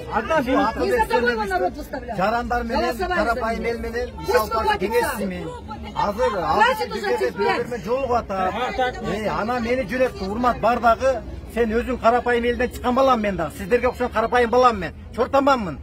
Не за кого его народ выставляет. Жарандар менен, карапайым эл менен, ишалпар кеңесчими. Азыр бирөө-бирөө жолугуп атат. Ана мени жүрөптү, урмат бардагы. Сен өзүң карапайым элден чыккан балам мен да. Сиздерге окшогон карапайым балам мен. Чортаманмын.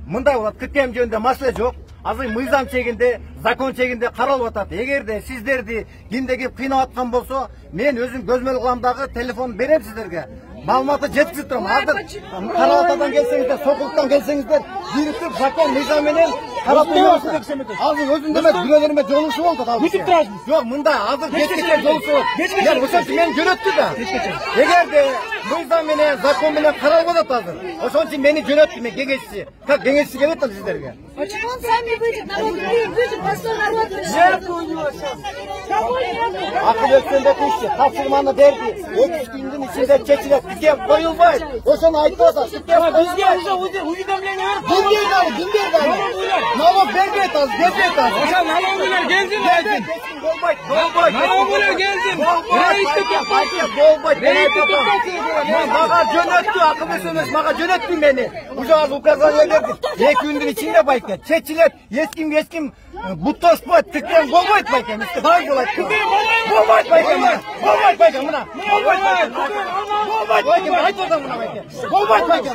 Мындай болот, ККМ жөнүндө маселе жок. Азыр мыйзам чегинде, закон чегинде каралып атат. Эгерде сиздерди кимде кеп кыйнап аткан болсо, мен өзүм көзмөл кыламдагы телефон берем сиздерге. Маалыматты жеткизип турам. Азыр Карабатадан келсеңиздер, Сокулуктан келсеңиздер, бириктип закон мыйзам менен карап турасыздар. Азыр өзүм эмес, бирөөлөрүмө жолугушуп болуп атат. Бүтүп турасыз. Жок, мындай азыр кечке жолугушуп. Мен ошончо мен жөнөттү да. Эгерде мыйзам менен, закон менен каралып атат азыр. Ошончо мени жөнөттү, мен кеңешчи. Как кеңешчи келип атат сиздерге? Почему он сами выйдет, народ выйдет, простой народ решает. Акыл өткөндө киши тапшырманы берди. 30 күндүн ичинде чечилет. Кем коюлбайт. Ошону айтып атат. Бизге уже уведомление берип. Налог бербейт азыр, бербейт азыр. Ошо налоговыйлар келсин айтсын. Болбойт. Налоговыйлар келсин. Рейдти токтотсун. Болбойт. Рейдти токтотсун. Мага жөнөттү, акыл эмес, мага жөнөттү мени. Уже азыр указание берди. 2 күндүн ичинде байке. Чечилет. Эчким буттошпойт, тиктен болбойт байке. Кандай болот? Болбойт байке. Болбойт байке мына. Болбойт байке. Айтып атам мына байке. Болбойт байке.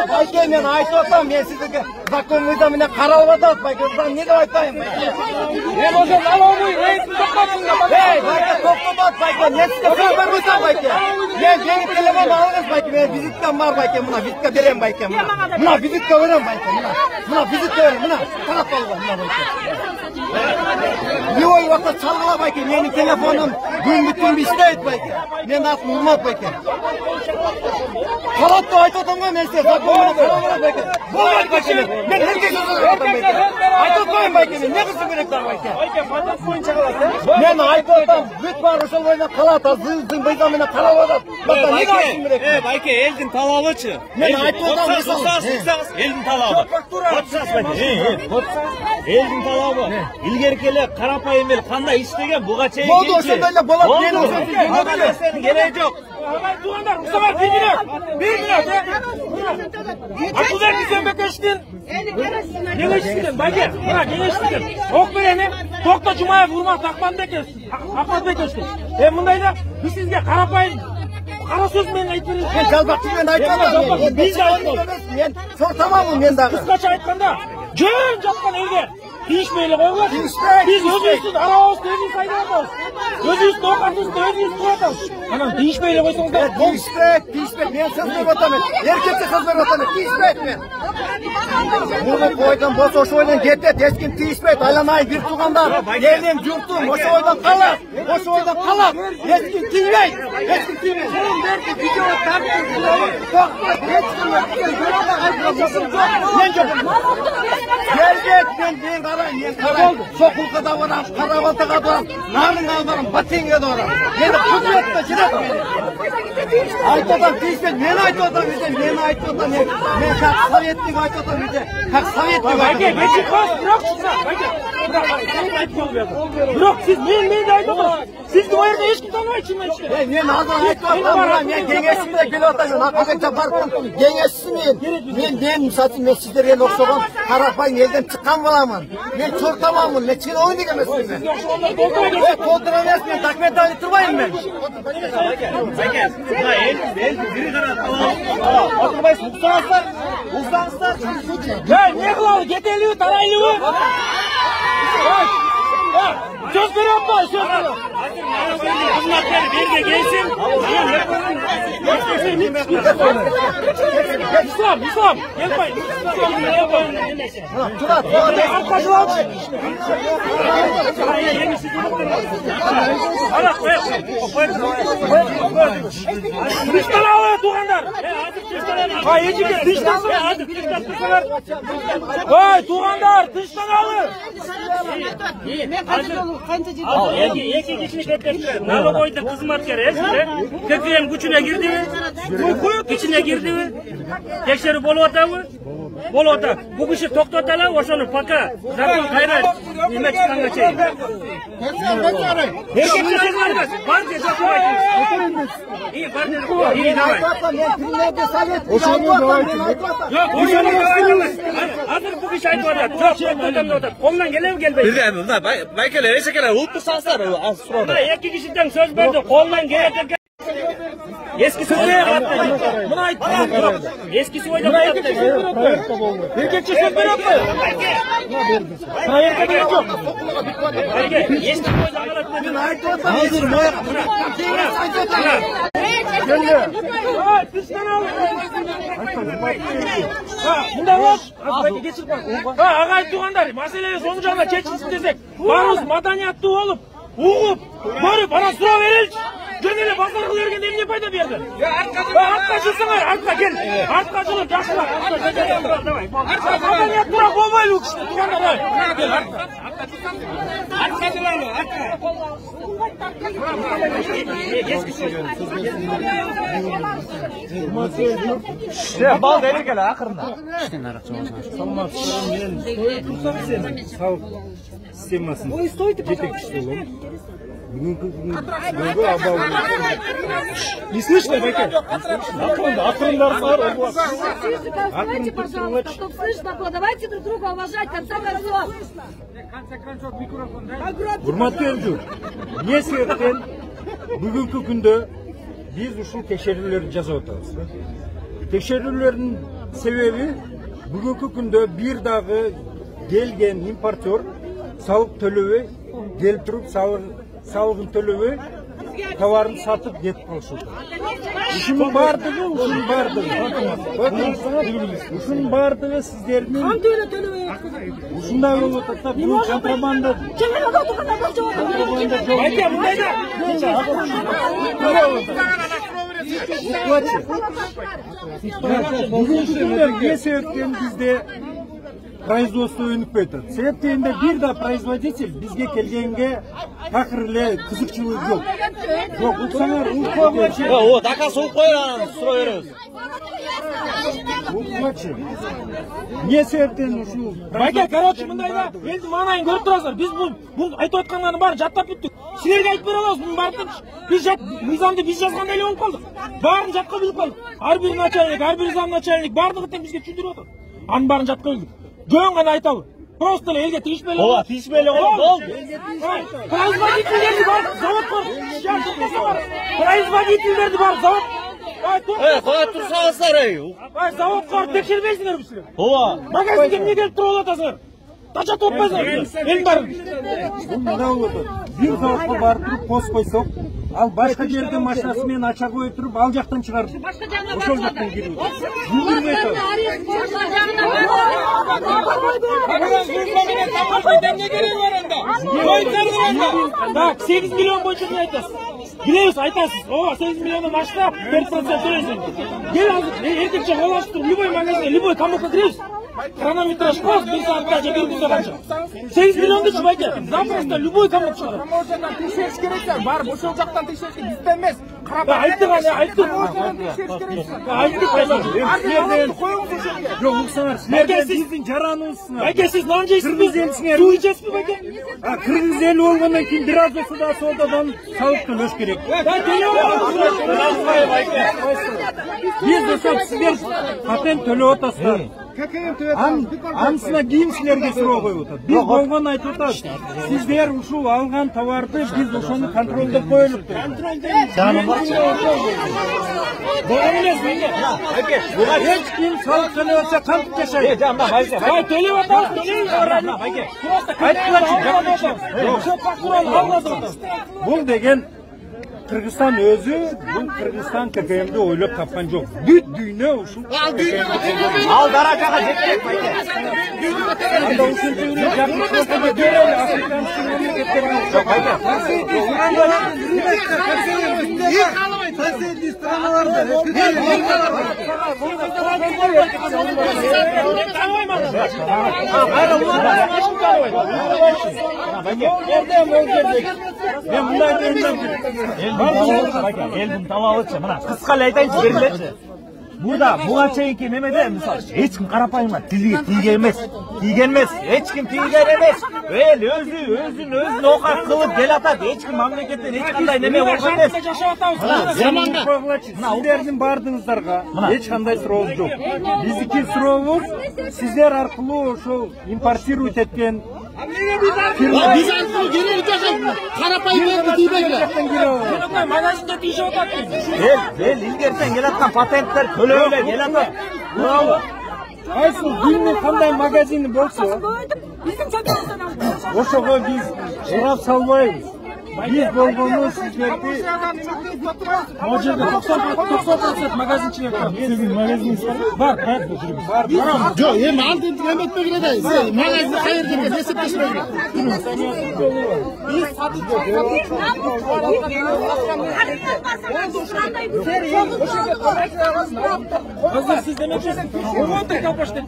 Байке мен айтып атам, мен сиздерге закон мыйзам менен каралып атат байке. Эмне деп айтайын байке? Мен ошо налоговый рейдти токтотсун деп атам. Байке токтот. bak bayke. Ne istiyorsun ben bu bayke. Ben yeni telefon alırız bayke. Ben vizitkam var bayke. Buna vizitka vereyim bayke. Buna vizitka vereyim bayke. Buna vizitka vereyim. Buna taraf al bayke. Ne oy vakit çalgıla bayke. Yeni telefonum gün bütün bir isteyit bayke. Ben aklım olmaz bayke. Kalat da ayet otamam ben size. Zakonuna kalamına bayke. Bu bayke. Ben herkese soruyorum bayke. Ayet otamam bayke. Ne kızı gerekler bayke. Bayke patat boyunca kalası. Ben ayet otam. Büt var Roşal boyuna kalata. Zın bayzamına kalavadat. Bakta ne kalsın gerekler. Bayke eldin talalıçı. Ben ayet otam. Eldin talalı. Kotsas bayke. Eldin talalı. İlgerikele Karapay'ın beri kanda istegen buğa çeyi Boldu Roşal'da bolat. Ben Roşal'da senin gereği yok. Tuğanlar bu sefer bir minut. Akıllar bizden bekleştin. Gençlikten bayke. Buna gençlikten. Ok vereni. Tokta Cuma'ya vurma takman bekleştin. Akmaz bekleştin. Bundayda biz sizge Karapay'ın kara söz meni aytırız. Ben çalbakçı ben aytmadım. Biz de aytmadım. Ben sortamamım ben daha. Kıskaça aytkanda jön жатқан elge тиішпейлі қойылады. Тиіспейді, Біз өзімізсіз арауыз өзіміз айдаламыз. Өзіміз тоқатымызды өзіміз тұратамыз. Анан тиішпейлі қойсаңыздар. Tiyişpek. Ben söz verip atamam. Erkekçe söz verip atamam. Tiyişpek ben. Bunu koydum, boş hoş oydan gitti. Teskin tiyişpek. Aylamayın bir tuğandar. Elim, yurtum, hoş oydan kalak. Hoş oydan kalak. Teskin tiymek. Teskin tiymek. Senin derdi video tartışın. Tokma, teskin yok. Ben yokum. Geldik ben karayım. Sokulka da varam, karavaltıga da varam. Narın alvarım, batinge de varam. Yani kudretle şiret beni. Aytodan tiyişpek. Men aytodan bize. Men aytodan. Men kak sovetlik aytodan bize. Kak sovetlik aytodan. Bayke, geçik bas, bırak çıksa. Bayke, bırak, senin ayıp yolu verdim. Bırak, siz men de aytamaz. Siz de o yerde hiç tanımayın içinden işte. Men hazır aytodan. Men gengeçimde gülü atayım. Hakikaten barkım. Gengeçisi men misatım. Men sizlerden okşoğum. Karapayın elden çıkan valamın. Men çortamamın. Men çin oyun dikemezsin ben. Ben koltuğuna nesmeyim. Takmet Ali turbayım ben. Bayke. Biri karar talalı. Oturmayız. Ustanızlar. Ya ne kılalı? Geteliyor, tarayılıyor. Söz veriyorum da, söz veriyorum. Kızmakları bir de gelsin. İslam, gel bay. Turat. Arkadaşlar al. Dıştan alıyor Tuğanlar. Hayır, dıştan alıyor. Vay Tuğanlar, dıştan alıyor. Екі кişini кетті. Налы бойда қызматкер ешінде. ККМ күчіне кирди ми? İçine girdi mi? Tekşeri bolu atavı? Bolu ata. Bu kişi toktatalar, oşonu paka. Zakon kayra nime çıkanla çeyin. Herkese çıkarmaz. Partiye zakon aytın. İyi partiye. İyi davay. Yok, oşonu aytamaz. Hazır bu kişi aytı oda. Çok toktatamda oda. Ondan gelev gelmeyin. Bir de baykeler, eşekeler, uğutlu sanslar. İki kişiden söz verdi. Koldan gelecek. Eskisi oyda kattı. Buna ait yok. Eskisi oyda kattı. Erkekçe söz veriyor mu? Sana erkek yok. Eski oyda kattı. Hazır mı? Dıştan al. Bundan hoş. Ağay Tuğanlar, meseleyi sonucunda çekilsin desek. Barız madaniyatlı olup, uğup, görüp, bana sıra verilç. Gönüle bazar kılıyorken emniyet payda verdi. Artka çıksınlar, artka gel. Artka çıkın, yaşlılar. Madaniyat bırak olmayı yok işte, Tuğanlar. Gel, artka. Artka çıkın, artka. Bal verir gel akırında. Саламат менен турсаң сен салық системасын жетекчиси болом. Бүгүнкү күнгө абал. Не слышно, Байке? Акырындар бар. Давайте, пожалуйста, кто слышно, давайте друг друга уважать, в конце концов. Урматтуу элчү, эмне себептен бүгүнкү күндө биз ушул текшерүүлөрдү жасап атабыз. Текшерүүлөрдүн себеби бүгүнкү күндө бир дагы келген импортер салык төлөбөй, келип туруп салыгын төлөбөй, товарын сатып кетіп қалышты. Ушунун бардыгы, ушунун бардыгы сиздердин ушундай болуп атат. Бул контрабанда. Байке, мындайда. Бүгүнкү күндө эмне себептен бизде производство өнүп кетет? Себептенде бир да производитель бизге келгенге такыр эле кызыкчылык жок. Жок, уксаңар, укпагычы. О, дака сууп коюлар, суроо беребиз. Укпачы. Эмне себептен ушул? Байке, короче, мындайда, элди маанайын көрүп турасыздар. Биз бул айтып аткандардын баарын жаттап бүттүк. Силерге айтып бере алабыз, мунун баарын. Биз мыйзамды биз жазгандай эле болуп калдык. Баарын жатка билип калдык. Ар бир начальник, ар бир зам начальник баардыгы тең бизге түшүндүрүп атат. Анын баарын жатка билдик. Жөн гана айталы. Просто эле элге тийишпей эле. Ооба, тийишпей эле болду. Производительдерди барып заводко производительдерди барып завод. Кое турсаңыздар, Заводко барып текшербейсиңерби силер? Ооба. Магазинге эмне келип туруп атасыңар? Тачат отпайсыңар. Элдин баарын. Бул мындай болуп атат. Бир заводко барып туруп пост койсок, ал башка жерде машинасы менен ача кое туруп, ал жактан чыгарып, ошол жактан кирип. Жүгүрмөй атат. Так, 8 миллион боюнча эмне айтасыз? Билебиз, айтасыз. Ооба, 8 миллиондон ашса 5% төлөйсүң. Кел азыр, эртекче кол ачып туруп, любой магазинге, любой тамакка киребиз. Хронометраж коз, 1 саатта же 1 күндө канча. 8 миллионду байке. Запросто любой тамак чыгарат. Промоушендан текшериш керек, бар, ошол жактан текшеришке бизде эмес. Айттык, айттык. Жок, уксаңар, силерден биздин жараныбызсыңар. Байке, сиз нан жейсизби? Суу ичесизби, байке? Кыргыз эли болгондон кийин бир аз болсо да соодадан салык төлөш керек. Биз ошо сиздер патент төлөп атасыздар. Анысына кийин силерге суроо коюп атат. Биз болгон айтып атат. Сиздер ушул алган товарды биз ошону контролдоп коелук деп. Болгон эмес, байке. Буга эч ким салык төлөп атса кантип жашайт? Бай, төлөп атабыз, төлөйбүз. Байке. Бул деген Кыргызстан өзү, бул Кыргызстан ККМди ойлоп тапкан жок. Бүт дүйнө ушул. Ал даражага жетпейт, байке. Анда ушунча жакынчылыкка берели, африканский мамлекеттер жок, байке. Соседний страналарда элдин талабычы, мына кыска эле айтайынчы, берилечи. Буга чейинки немеде, мисалы, эч ким карапайымга тилге тийген эмес, эч ким тийген эмес. Эл өзүн окат кылып келатат, эч ким мамлекеттен эч кандай неме болгон эмес. Сиздердин бардыгыңыздарга эч кандай сурообуз жок. Биздики сурообуз сиздер аркылуу ошол импортировать эткен Biz artık geri gideceğiz. Karapayı verdi diyecekler. Magazinde tişe otaktı. El ilgerten gelatkan patentler töleyle gelatan. Bravo. Aysun günün kanday magazini bolsa ошого биз сурап салбайбыз. Биз болгону сиздерди O жерде 90% magazinçiler var. Sizin magazininiz var. Var. Yok, hem aldın emetme bile de. Magazin hayır gibi hesaplaşmıyor. Biz satış Hazır siz demek ki onu da kapaştık.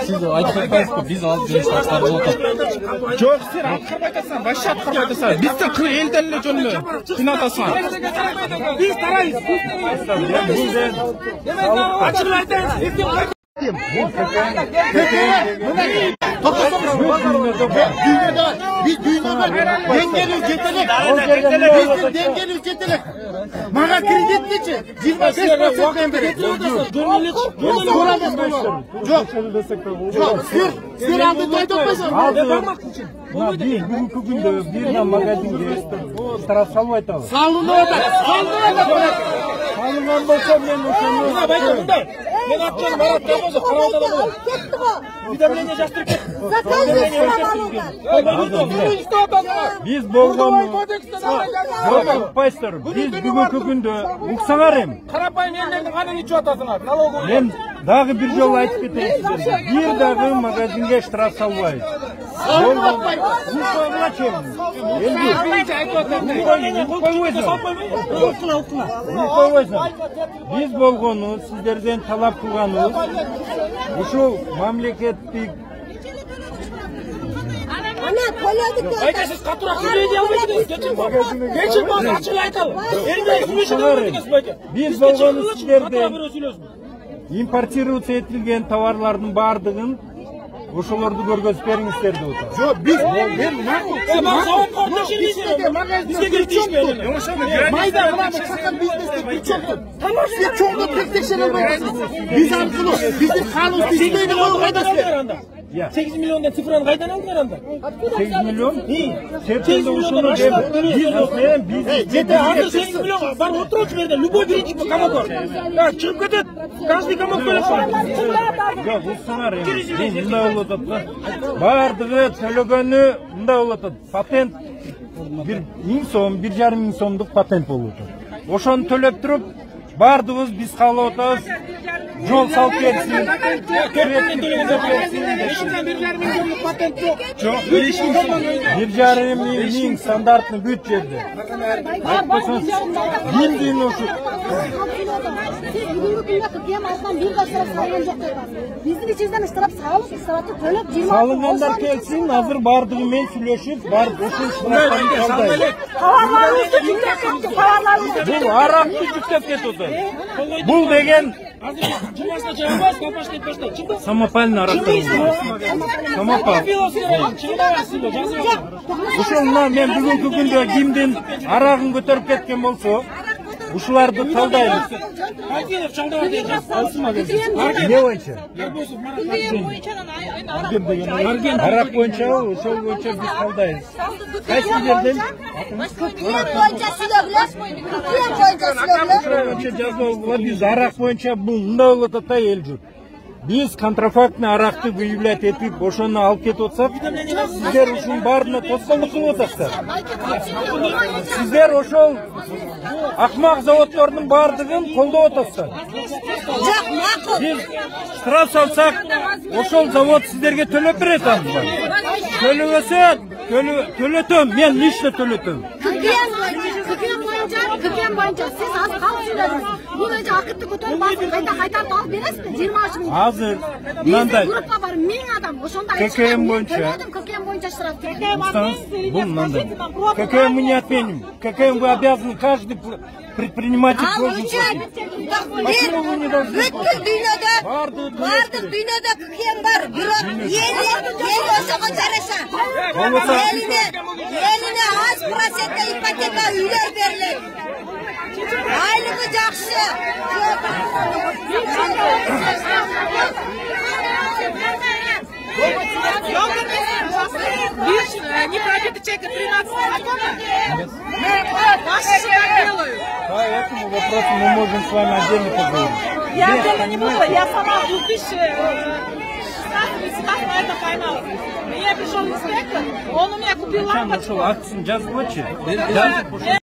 Siz айтып айтпайсызбы, биз алып жүрүш таштар болот. Жок, сен аткарбайтасың, башка аткарбайтасың. Биздин элден эле жөнүнө кыйнатасың. Biz tarayız. Açık aytayız. Biz dünyada dengeli ücretlik. Bizim dengeli ücretlik. Bana kredit neçe? 25%'den beri. Yok. Sür aldı toytopmasın. Бүгінгі күнде бірінен магазинге штраф салып айтамыз. Салынған болса мен ошоны. Мен акчаны Маратқа болса карауда да болот. Уведомление жаздырып кет. Биз болгону укпайсыздар. Биз бүгүнкү күндө уксаңар эми. Карапайым элдердин канын ичип атасыңар. Налоговый. Мен дагы бир жолу айтып кетейин сиздерге. Бир дагы магазинге штраф салбайбыз. Биз болгону сиздерден талап кылганыбыз ушул мамлекеттик Ayda siz katurak sürüye diye almışsınız. Geçin bana açık aytalım. Elinde sürüyüşü de almışsınız böyle. Биз болгону сиздерден импортироваться этилген товарлардын бардыгын ошолорду көргөзүп бериңиздер деп атам. Жоқ, biz Bizge gelip değişmeyelim. Mayda bulamı sakın biznesde bir çoktur. Siz çoğunda tek tekşenen koydasınız. Biz arqılı, bizim kanun sistemini koydasınız. 8 milyondan sıfırını kaydan aldın herhalde. 8 milyon? Çetin milyondan aşağı. Hazır 8 milyon var otur yerde. Любой birinci kamok var. Ya çıkıp gidin. Каждый kamok böyle var. Yok уксаңар эми. Мындай болуп атат да. Бардыгы төлөгөнү мындай болуп атат. Патент 1000 сом, 1,5 сомдук патент болуп атат. Ошону төлөп туруп бардыгыбыз биз каалап атабыз. Жол салып берсин. Патент төлөгөндө берсин. Ешкимден 1,5 миллиондук патент жок. Жок, 1,5 миң стандартный бүт жерде. Айтпасаңыз, бирден ошо. Биздин ичибизден штраф салып, штрафты төлөп 20 Салынгандар келсин, азыр бардыгы менен сүйлөшүп, барып ошол штрафтарды калдайбыз. Бул аракты жүктөп кетип атат. Бул деген самопальный арак. Самопал. Ошондон мен бүгүнкү күндө кимдин арагын көтөрүп кеткен болсо, ушуларды талдайбыз. Не боюнча? Арак боюнча, ошол боюнча биз талдайбыз. Кайсы жерден? Биз арак боюнча бул мындай болуп атат да эл журт. Биз контрафактный аракты выявлять этип, ошону алып кетип атсак, сиздер ушунун баарына тоскоолдук кылып атасыздар. Сиздер ошол акмак заводдордун баардыгын колдоп атасыздар. Биз штраф салсак, ошол завод сиздерге төлөп берет андан. Төлөбөсө, төлөтөм, мен лично төлөтөм. Кыргыз боюнча сиз азыр калып сүйлөдүңүз. Бул эже акытты көтөрүп басып кайтарып алып бересизби? 23 миң. Азыр мындай. Группа бар 1000 адам. Ошондо ККМ боюнча. ККМ боюнча штраф. Бул мындай. ККМ мы не отменим. ККМ вы обязаны каждый предприниматель должен платить. Почему вы не должны платить? Бардык дүйнөдө ККМ бар. Бирок эл ошого жараша. Элине аз процентте ипотека үйлөр берилет. Айлыгы жакшы. Непробитый чек 13 По этому вопросу мы можем с вами отдельно поговорить. Я отдельно не буду, я сама в 2016 на это поймала. Мне пришел инспектор, он у меня купил лампочку. Акцию жазып